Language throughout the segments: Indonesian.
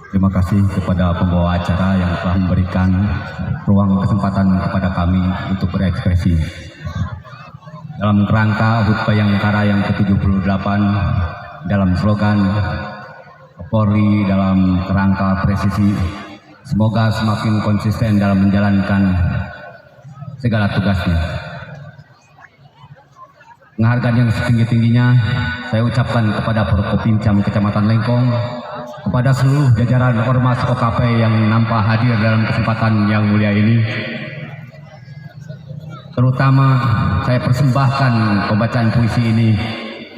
Terima kasih kepada pembawa acara yang telah memberikan ruang kesempatan kepada kami untuk berekspresi. Dalam kerangka HUT Bayangkara yang ke-78, dalam slogan Polri dalam kerangka presisi, semoga semakin konsisten dalam menjalankan segala tugasnya. Penghargaan yang setinggi-tingginya saya ucapkan kepada Forkopincam Kecamatan Lengkong, kepada seluruh jajaran Ormas OKP yang nampak hadir dalam kesempatan yang mulia ini. Terutama saya persembahkan pembacaan puisi ini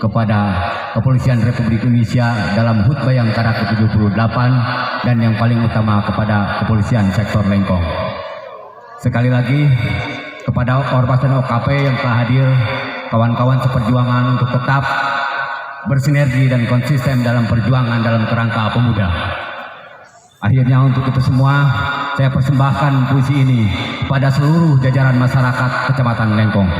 kepada Kepolisian Republik Indonesia dalam HUT Bayangkara ke-78 dan yang paling utama kepada Kepolisian Sektor Lengkong. Sekali lagi kepada Ormas dan OKP yang telah hadir, kawan-kawan seperjuangan untuk tetap bersinergi dan konsisten dalam perjuangan dalam kerangka pemuda. Akhirnya untuk itu semua saya persembahkan puisi ini kepada seluruh jajaran masyarakat Kecamatan Lengkong.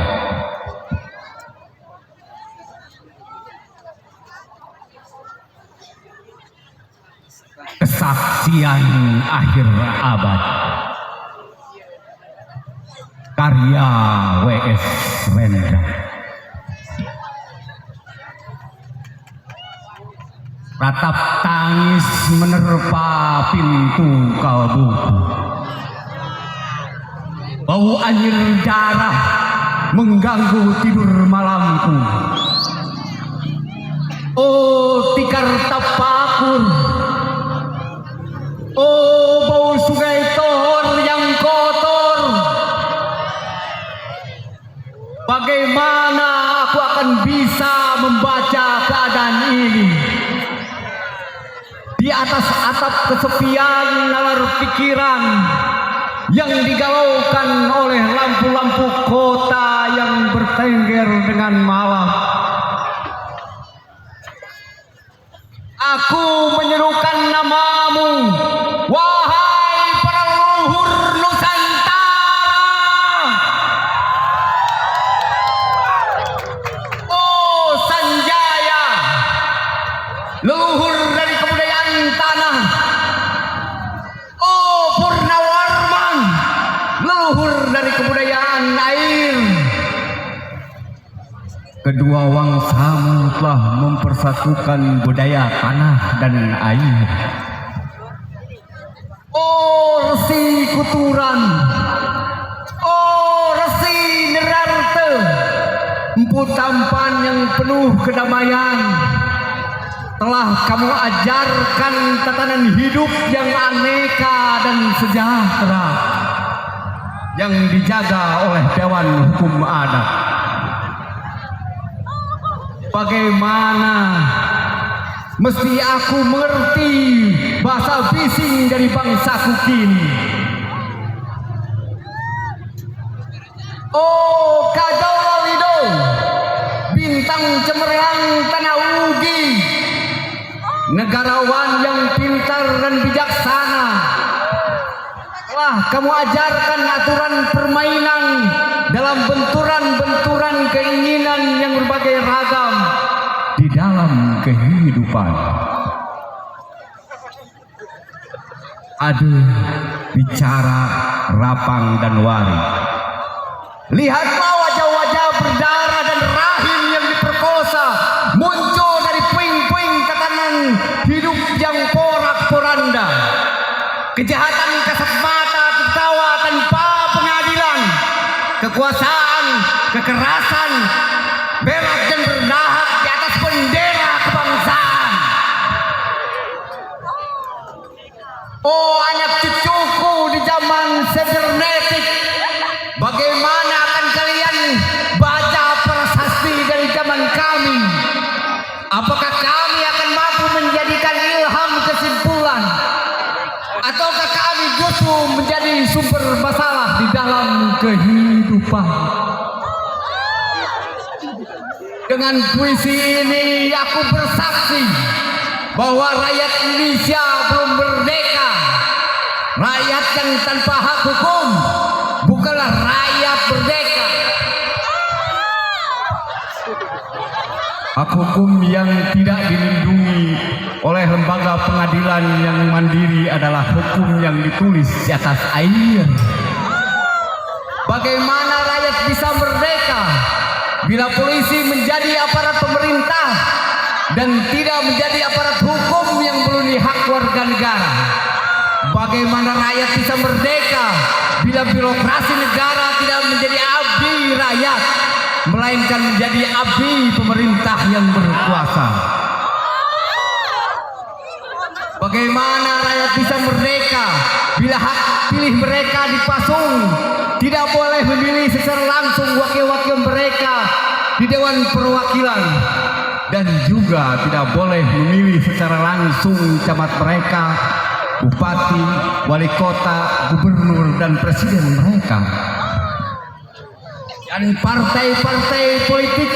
Kesaksian akhir abad, karya W.S. Rendra. Ratap tangis menerpa pintu kalbu, bau anjir darah mengganggu tidur malamku. Oh tikar tapakur, oh bau sungai Tohor yang kotor. Bagaimana aku akan bisa membaca keadaan ini? Di atas atap kesepian nalar pikiran yang digalaukan oleh lampu-lampu kota yang bertengger dengan malam. Aku menyerukan namamu, wahai para leluhur Nusantara. Oh Sanjaya, leluhur dari kebudayaan tanah. Oh Purnawarman, leluhur dari kebudayaan air. Kedua wangsamu telah mempersatukan budaya tanah dan air. Oh Resi Kuturan, oh Resi Nerarte, empu tampan yang penuh kedamaian, telah kamu ajarkan tatanan hidup yang aneka dan sejahtera yang dijaga oleh Dewan Hukum Adat. Bagaimana mesti aku mengerti bahasa bising dari bangsaku kini? Oh Kajolido, bintang cemerlang tanah Ugi, negarawan yang pintar dan bijaksana, telah kamu ajarkan aturan permainan dalam benturan-benturan keinginan yang berbagai ragam di dalam kehidupan. Aduh, bicara rapang dan wari, lihatlah wajah-wajah berdarah dan rahim yang diperkosa muncul dari puing-puing tatanan hidup yang porak-poranda. Kejahatan kasat mata tertawa tanpa pengadilan, kekuasaan, kekerasan, berak dan bernahak di atas bendera kebangsaan. Oh anak cucuku di zaman sibernetik, bagaimana akan kalian baca prasasti dari zaman kami? Apakah kami akan mampu menjadikan ilham kesimpulan, ataukah kami justru menjadi sumber masalah di dalam kehidupan? Dengan puisi ini aku bersaksi bahwa rakyat Indonesia belum merdeka. Rakyat yang tanpa hak hukum bukanlah rakyat merdeka. Hak hukum yang tidak dilindungi oleh lembaga pengadilan yang mandiri adalah hukum yang ditulis di atas air. Bagaimana rakyat bisa merdeka bila polisi menjadi aparat pemerintah dan tidak menjadi aparat hukum yang melindungi hak warga negara? Bagaimana rakyat bisa merdeka bila birokrasi negara tidak menjadi abdi rakyat, melainkan menjadi abdi pemerintah yang berkuasa? Bagaimana rakyat bisa merdeka bila hak pilih mereka dipasung, tidak boleh memilih secara langsung wakil-wakil mereka di Dewan Perwakilan, dan juga tidak boleh memilih secara langsung camat mereka, bupati, wali kota, gubernur, dan presiden mereka. Dan partai-partai politik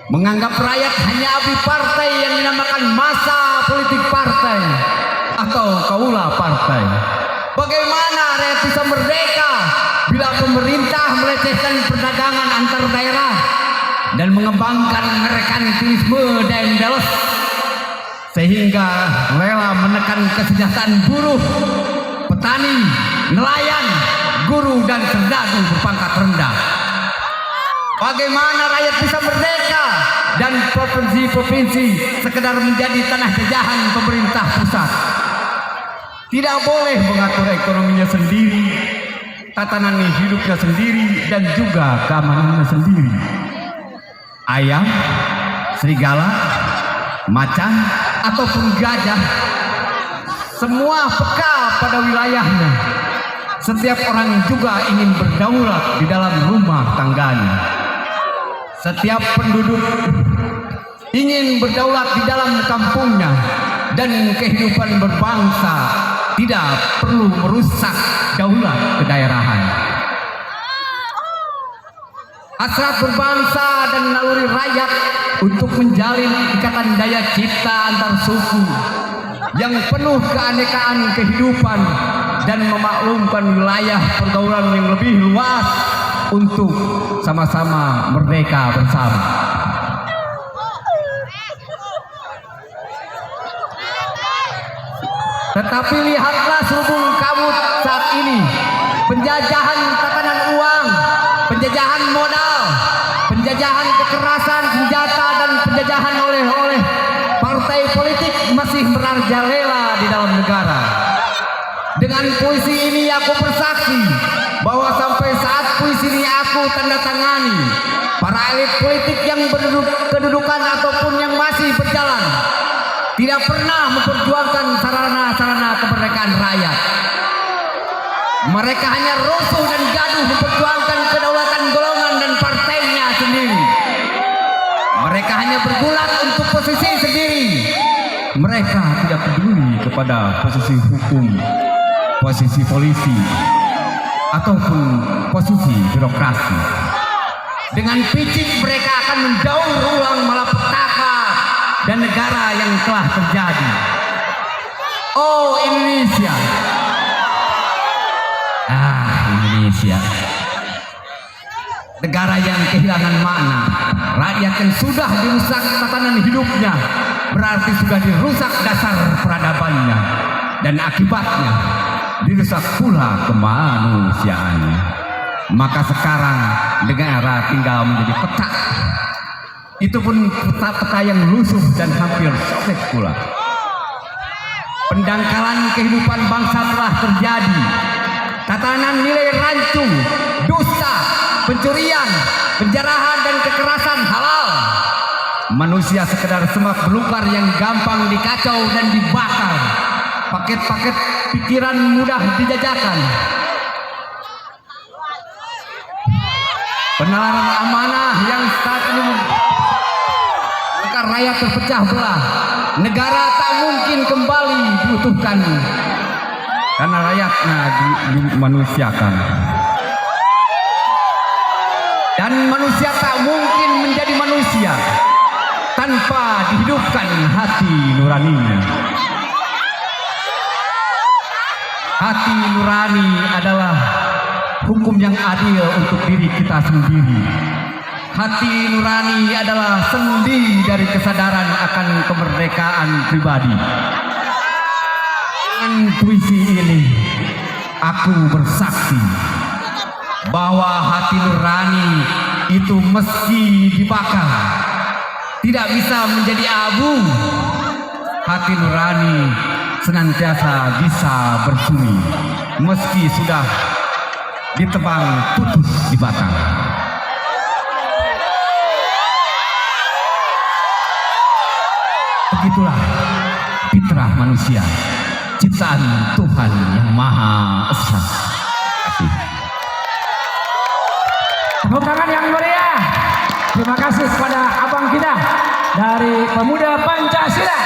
menganggap rakyat hanya abdi partai yang dinamakan masa politik partai atau kaula partai. Bagaimana rakyat bisa merdeka bila pemerintah melecehkan perdagangan antar daerah dan mengembangkan merkantilisme dan deles sehingga rela menekan kesejahteraan buruh, petani, nelayan, guru, dan serdadu berpangkat rendah? Bagaimana rakyat bisa merdeka dan provinsi-provinsi sekedar menjadi tanah jajahan pemerintah pusat? Tidak boleh mengatur ekonominya sendiri, tatanan hidupnya sendiri, dan juga keamanannya sendiri. Ayam, serigala, macan, ataupun gajah, semua peka pada wilayahnya. Setiap orang juga ingin berdaulat di dalam rumah tangganya. Setiap penduduk ingin berdaulat di dalam kampungnya, dan kehidupan berbangsa tidak perlu merusak daulat kedaerahan. Hasrat berbangsa dan naluri rakyat untuk menjalin ikatan daya cipta antar suku yang penuh keanekaan kehidupan dan memaklumkan wilayah pergaulan yang lebih luas untuk sama-sama merdeka bersama. Tetapi lihatlah selubung kabut saat ini: penjajahan tatanan uang, penjajahan modal, penjajahan kekerasan senjata, dan penjajahan oleh partai politik masih merajalela di dalam negara. Dengan puisi ini aku bersaksi bahwa sampai saat puisi ini aku tanda tangani, para elit politik yang kedudukan ataupun yang masih berjalan tidak pernah memperjuangkan sarana-sarana kemerdekaan rakyat. Mereka hanya rusuh dan gaduh memperjuangkan kedaulatan golongan dan partainya sendiri. Mereka hanya bergulat untuk posisi sendiri. Mereka tidak peduli kepada posisi hukum, posisi polisi, ataupun posisi birokrasi. Dengan picik mereka akan mendaur ulang malapetaka dan negara yang telah terjadi. Oh Indonesia, Indonesia, negara yang kehilangan makna, rakyat yang sudah dirusak tatanan hidupnya, berarti sudah dirusak dasar peradabannya, dan akibatnya dirusak pula kemanusiaannya. Maka sekarang negara tinggal menjadi peta. Itu pun peta-peta yang lusuh dan hampir sobek pula. Pendangkalan kehidupan bangsa telah terjadi. Tatanan nilai rancu, dusta, pencurian, penjarahan, dan kekerasan halal. Manusia sekedar semak belukar yang gampang dikacau dan dibakar. Paket-paket pikiran mudah dijajakan. Penalaran amanah yang saat ini rakyat terpecah belah. Negara tak mungkin kembali diutuhkan karena rakyatnya dimanusiakan. Dan manusia tak mungkin menjadi manusia tanpa dihidupkan hati nuraninya. Hati nurani adalah hukum yang adil untuk diri kita sendiri. Hati nurani adalah sendi dari kesadaran merasakan kemerdekaan pribadi. Dengan puisi ini aku bersaksi bahwa hati nurani itu meski dibakar tidak bisa menjadi abu. Hati nurani senantiasa bisa bersemi meski sudah ditebang putus di batang. Begitulah fitrah manusia, ciptaan Tuhan yang Maha Esa. Tepuk tangan yang meriah. Terima kasih kepada abang kita dari Pemuda Pancasila.